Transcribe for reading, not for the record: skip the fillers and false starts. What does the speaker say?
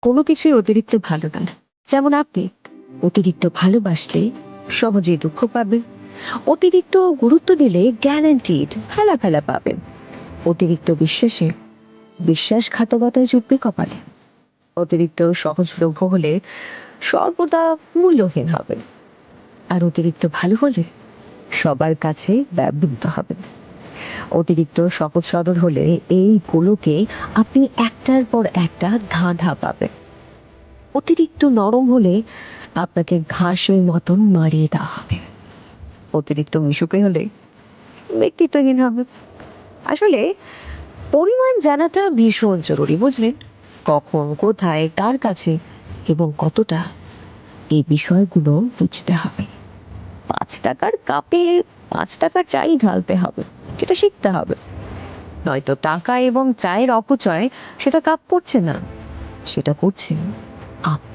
কোনো কিছুই অতিরিক্ত ভালো না। যেমন আপনি অতিরিক্ত ভালোবাসলে সহজেই দুঃখ পাবেন, অতিরিক্ত গুরুত্ব দিলে গ্যারান্টিড ফেলা ফেলা পাবেন, অতিরিক্ত বিশ্বাসে বিশ্বাসঘাতকতায় জুটবে কপালে, অতিরিক্ত সহজলভ্য হলে সর্বদা মূল্যহীন হবে, আর অতিরিক্ত ভালো হলে সবার কাছে ব্যবহৃত হবে। অতিরিক্ত সহজ সরল হলে এই গোলকে আপনি একটার পর একটা ধাঁধা পাবেন। অতিরিক্ত নরম হলে আপনাকে ঘাসের মতন মারিয়ে দেওয়া হবে। অতিরিক্ত মিশুকে হলে ব্যক্তিত্বহীন হবে। আসলে পরিমাণ জানাটা ভীষণ জরুরি, বুঝলেন? কখন, কোথায়, কার কাছে এবং কতটা, এই বিষয়গুলো বুঝতে হবে। 5 টাকার কাপে 5 টাকার চাই ঢালতে হবে, সেটা শিখতে হবে। নয়তো টাকা এবং চায়ের অপচয় সেটা কাপ পড়ছে না, সেটা করছে আপনি।